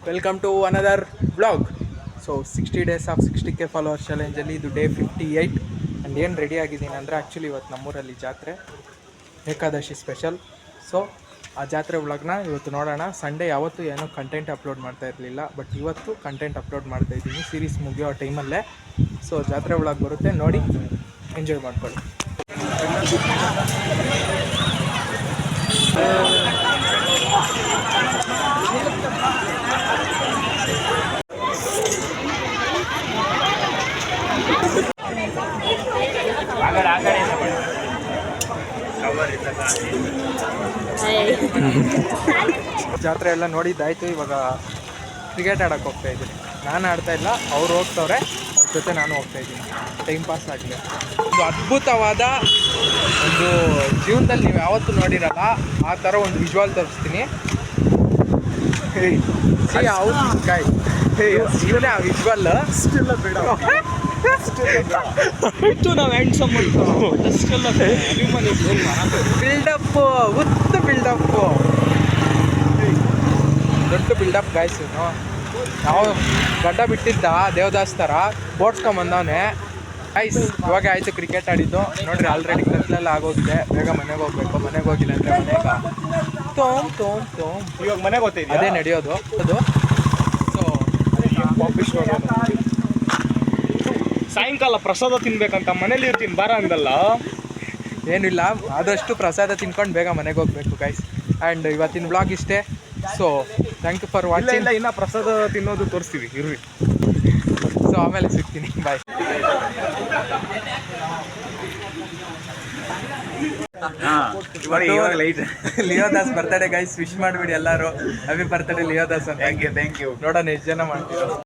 Welcome to another vlog. So 60 days of 60K followers ಚಾಲೆಂಜಲ್ಲಿ ಇದು day 58 and ಏನು ready ಆಗಿದ್ದೀನಿ ಅಂದರೆ ಆ್ಯಕ್ಚುಲಿ ಇವತ್ತು ನಮ್ಮೂರಲ್ಲಿ ಜಾತ್ರೆ ಏಕಾದಶಿ ಸ್ಪೆಷಲ್. ಸೊ ಆ ಜಾತ್ರೆ ವ್ಲಾಗ್ನ ಇವತ್ತು ನೋಡೋಣ. ಸಂಡೇ ಯಾವತ್ತೂ ಏನೂ ಕಂಟೆಂಟ್ ಅಪ್ಲೋಡ್ ಮಾಡ್ತಾ ಇರಲಿಲ್ಲ, ಬಟ್ ಇವತ್ತು ಕಂಟೆಂಟ್ ಅಪ್ಲೋಡ್ ಮಾಡ್ತಾಯಿದ್ದೀನಿ ಸೀರೀಸ್ ಮುಗಿಯೋ ಟೈಮಲ್ಲೇ. ಸೊ ಜಾತ್ರೆ ವ್ಲಾಗ್ ಬರುತ್ತೆ, ನೋಡಿ ಎಂಜಾಯ್ ಮಾಡ್ಕೊಳ್ಳಿ. ಜಾತ್ರೆ ಎಲ್ಲ ನೋಡಿದ್ದಾಯಿತು. ಇವಾಗ ಕ್ರಿಕೆಟ್ ಆಡೋಕ್ಕೆ ಹೋಗ್ತಾ ಇದ್ದೀನಿ. ನಾನು ಆಡ್ತಾ ಇಲ್ಲ, ಅವ್ರು ಹೋಗ್ತವ್ರೆ, ಅವ್ರ ಜೊತೆ ನಾನು ಹೋಗ್ತಾ ಇದ್ದೀನಿ, ಟೈಮ್ ಪಾಸ್ ಆಗಲಿ. ಒಂದು ಅದ್ಭುತವಾದ ಒಂದು ಜೀವನದಲ್ಲಿ ನೀವು ಯಾವತ್ತೂ ನೋಡಿರಲ್ಲ ಆ ಥರ ಒಂದು ವಿಜುವಲ್ ತೋರಿಸ್ತೀನಿ. ಇವನೇ ಆ ವಿಜುವಲ್. ಬಿಲ್ಡಪ್ಪು, ಉತ್ತು ಬಿಲ್ಡಪ್ಪು, ದೊಡ್ಡ ಬಿಲ್ಡಪ್ ಗಾಯ್ಸ್. ಇವನು ನಾವು ಗಡ್ಡ ಬಿಟ್ಟಿದ್ದ ದೇವದಾಸ್ ಥರ ಓಡ್ಸ್ಕೊಂಬಂದವನೇ ಗೈಸ್. ಇವಾಗ ಆಯಿತು ಕ್ರಿಕೆಟ್ ಆಡಿದ್ದು ನೋಡ್ರಿ. ಆಲ್ರೆಡಿ ಕತ್ಲೆಲ್ಲ ಆಗೋಗಿದೆ, ಬೇಗ ಮನೆಗೆ ಹೋಗ್ಬೇಕು. ಮನೆಗೆ ಹೋಗಿಲ್ಲ ಅಂದರೆ ಮನೆಗೆ ಇವಾಗ ಮನೆಗೆ ಹೋಗ್ತಿದ್ದೆ, ಅದೇ ನಡೆಯೋದು ಅದು. ಸೊ ಸಾಯಂಕಾಲ ಪ್ರಸಾದ ತಿನ್ಬೇಕಂತ ಮನೇಲಿ ಇರ್ತೀನಿ ಬಾರ ಅಂದಲ್ಲ. ಏನಿಲ್ಲ, ಆದಷ್ಟು ಪ್ರಸಾದ ತಿನ್ಕೊಂಡು ಬೇಗ ಮನೆಗೆ ಹೋಗ್ಬೇಕು ಗೈಸ್. ಆ್ಯಂಡ್ ಇವತ್ತಿನ ಬ್ಲಾಗ್ ಇಷ್ಟೇ. So thank you for watching. ಇಲ್ಲ ಇನ್ನು ಪ್ರಸಾದ ತಿನ್ನೋದು ತೋರಿಸ್ತೀವಿ ಇರ್ರಿ. ಸೊ ಆಮೇಲೆ ಸಿಗ್ತೀನಿ, bye. Leodas birthday guys, wish ಮಾಡಿಬಿಡಿ ಎಲ್ಲರೂ. ಹ್ಯಾಪಿ ಬರ್ತಡೇ ಲಿಯೋದಾಸ್ ಅಂತ. Thank you. ನೋಡೋಣ ಎಷ್ಟು ಜನ ಮಾಡ್ತೀರಾ.